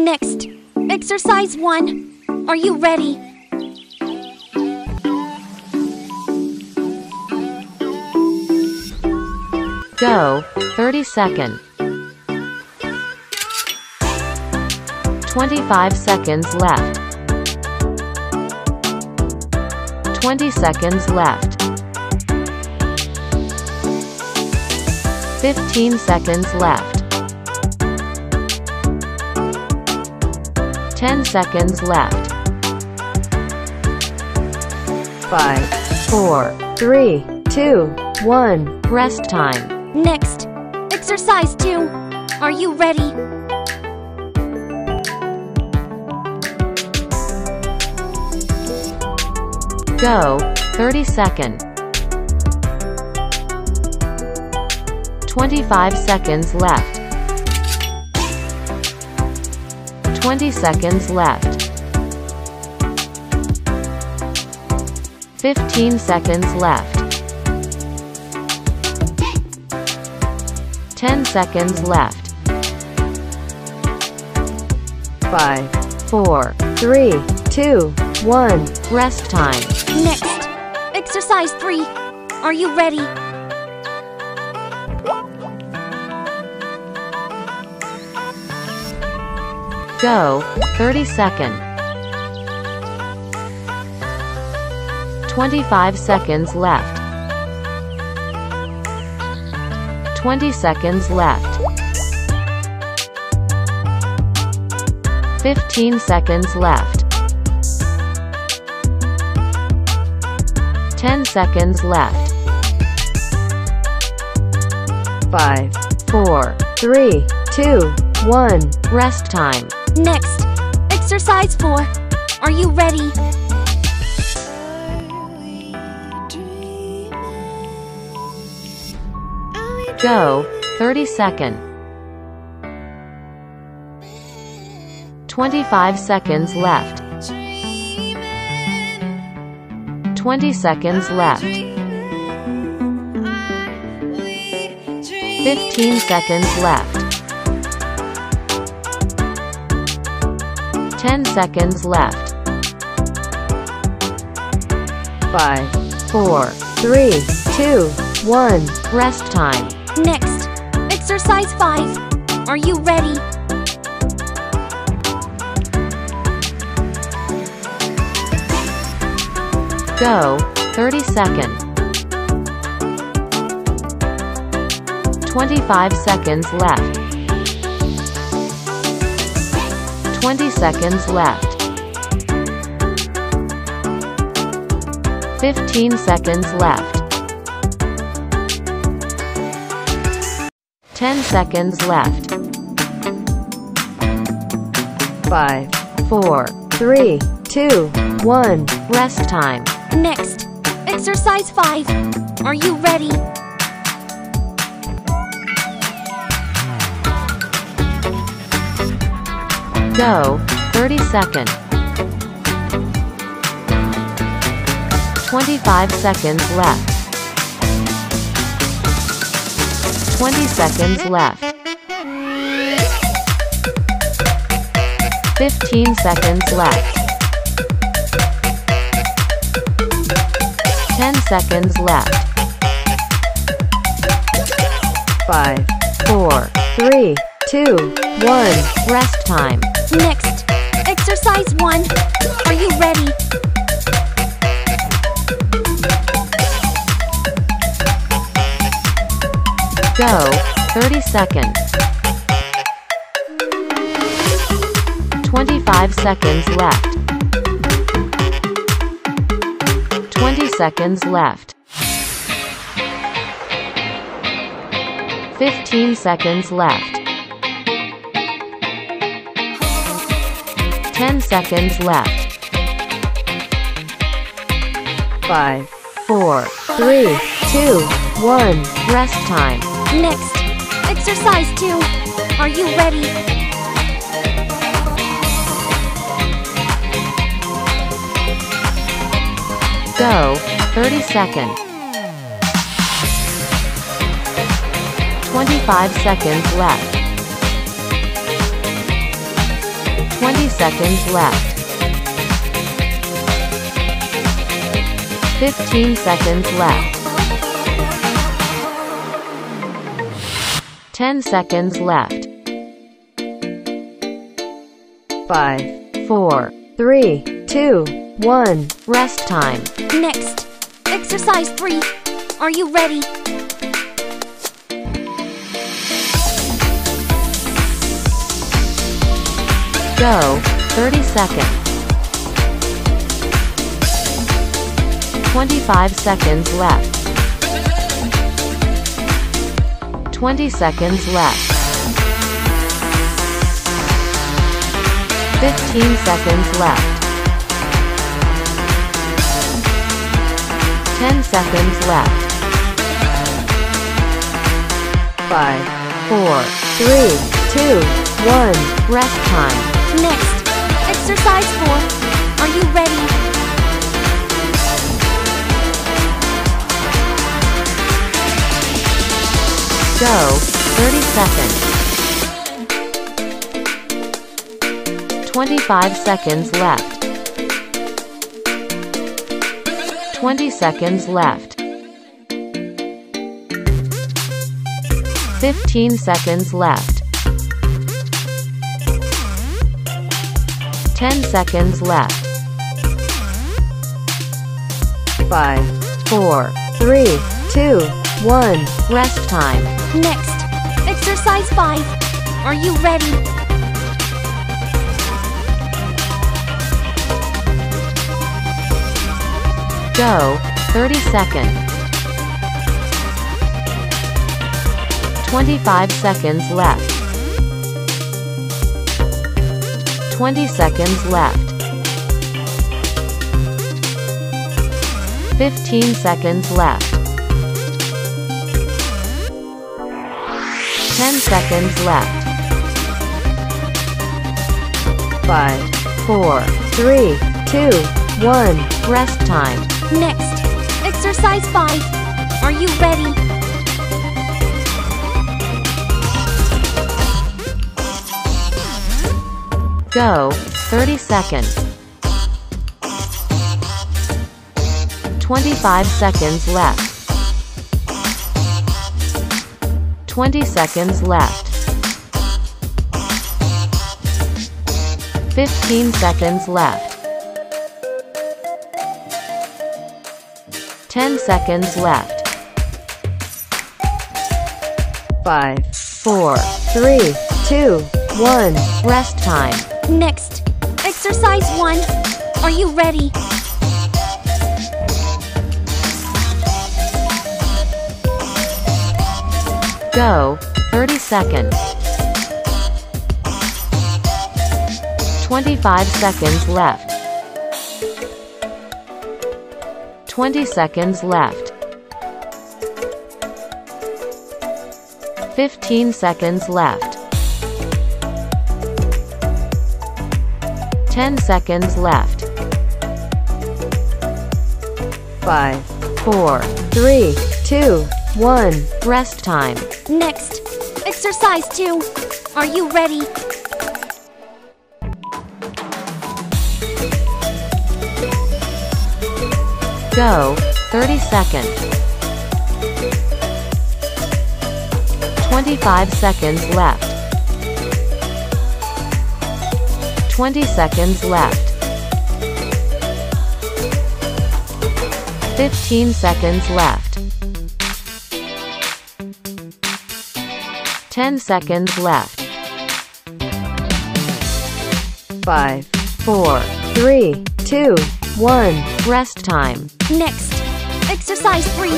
Next, exercise 1. Are you ready? Go, 30 seconds. 25 seconds left. 20 seconds left. 15 seconds left. 10 seconds left. 5, 4, 3, 2, 1. Rest time. Next, exercise 2. Are you ready? Go, 30 seconds. 25 seconds left. 20 seconds left. 15 seconds left. 10 seconds left. 5, 4, 3, 2, 1. Rest time. Next, exercise 3. Are you ready? Go, 30 seconds. 25 seconds left. 20 seconds left. 15 seconds left. 10 seconds left. 5, 4, 3, 2, 1. Rest time. Next, exercise 4. Are you ready? Go, 30 seconds. 25 seconds left. 20 seconds left. 15 seconds left. 10 seconds left. 5, 4, 3, 2, 1. Rest time. Next, exercise 5. Are you ready? Go, 30 seconds. 25 seconds left. 20 seconds left. 15 seconds left. 10 seconds left. 5, 4, 3, 2, 1. Rest time. Next, exercise 5. Are you ready? Go, 30 seconds. 25 seconds left. 20 seconds left. 15 seconds left. 10 seconds left. 5, 4, 3, 2, 1. Rest time. Next, exercise 1. Are you ready? Go, 30 seconds. 25 seconds left. 20 seconds left. 15 seconds left. 10 seconds left. 5, 4, 3, 2, 1. Rest time. Next, exercise 2. Are you ready? Go, 30 seconds. 25 seconds left. 20 seconds left. 15 seconds left. 10 seconds left. 5, 4, 3, 2, 1. Rest time. Next, exercise 3. Are you ready? Go. 30 seconds. 25 seconds left. 20 seconds left. 15 seconds left. 10 seconds left. 5, 4, 3, 2, 1. Rest time. Next, exercise 4. Are you ready? Go. 30 seconds. 25 seconds left. 20 seconds left. 15 seconds left. 10 seconds left. 5, 4, 3, 2, 1. Rest time. Next, exercise 5. Are you ready? Go. 30 seconds. 25 seconds left. 20 seconds left. 15 seconds left. 10 seconds left. 5, 4, 3, 2, 1. Rest time. Next, exercise 5. Are you ready? Go. 30 seconds. 25 seconds left. 20 seconds left. 15 seconds left. 10 seconds left. 5, 4, 3, 2, 1. Rest time. Next, exercise 1. Are you ready? Go. 30 seconds. 25 seconds left. 20 seconds left. 15 seconds left. 10 seconds left. 5, 4, 3, 2, 1. Rest time. Next, exercise 2. Are you ready? Go. 30 seconds. 25 seconds left. 20 seconds left. 15 seconds left. 10 seconds left. 5, 4, 3, 2, 1. Rest time. Next, exercise 3.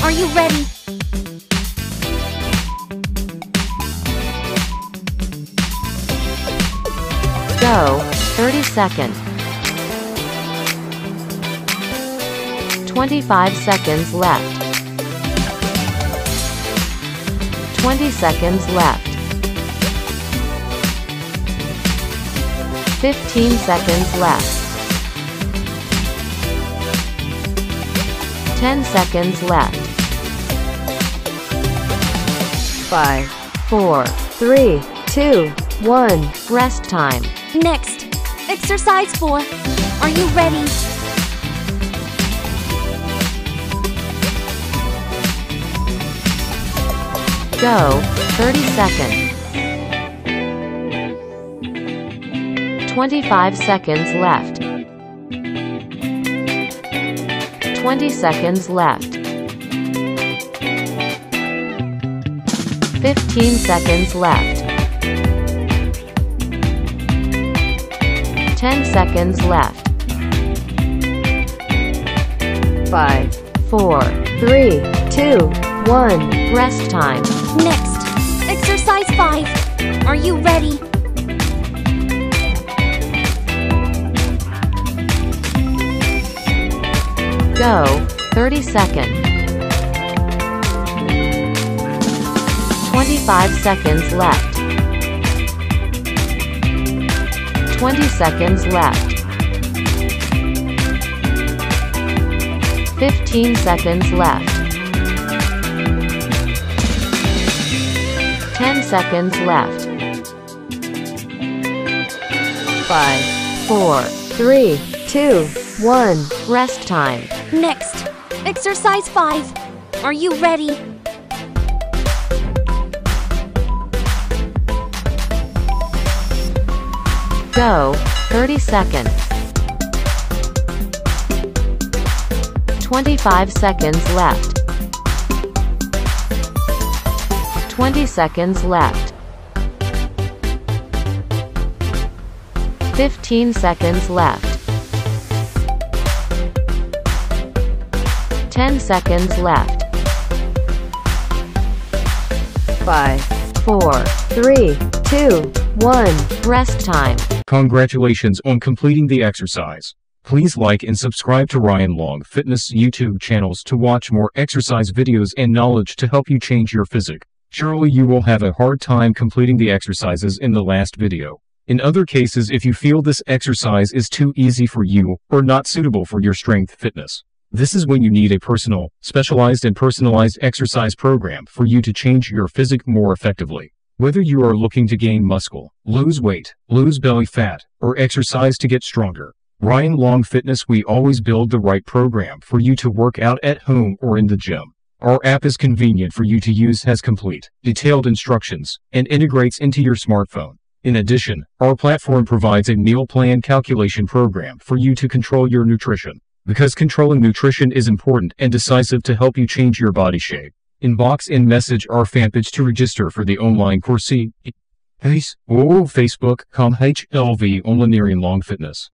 Are you ready? Go. 30 seconds. 25 seconds left. 20 seconds left. 15 seconds left. 10 seconds left. 5, 4, 3, 2, 1. Rest time. Next, exercise 4. Are you ready? Go, 30 seconds. 25 seconds left. 20 seconds left. 15 seconds left. 10 seconds left. 5, 4, 3, 2, 1. Rest time. Next, exercise 5. Are you ready? Go, 30 seconds. 25 seconds left. 20 seconds left. 15 seconds left. 10 seconds left. 5, 4, 3, 2, 1. Rest time. Next, exercise 5. Are you ready? Go, 30 seconds. 25 seconds left. 20 seconds left. 15 seconds left. 10 seconds left. 5, 4, 3, 2, 1. Rest time. Congratulations on completing the exercise. Please like and subscribe to Ryan Long Fitness YouTube channels to watch more exercise videos and knowledge to help you change your physique. Surely you will have a hard time completing the exercises in the last video. In other cases, if you feel this exercise is too easy for you or not suitable for your strength fitness, this is when you need a personal, specialized and personalized exercise program for you to change your physique more effectively. Whether you are looking to gain muscle, lose weight, lose belly fat, or exercise to get stronger, Ryan Long Fitness, we always build the right program for you to work out at home or in the gym. Our app is convenient for you to use, has complete, detailed instructions, and integrates into your smartphone. In addition, our platform provides a meal plan calculation program for you to control your nutrition. Because controlling nutrition is important and decisive to help you change your body shape. Inbox and message our fan page to register for the online course. Facebook.com/HLV Online Long Fitness.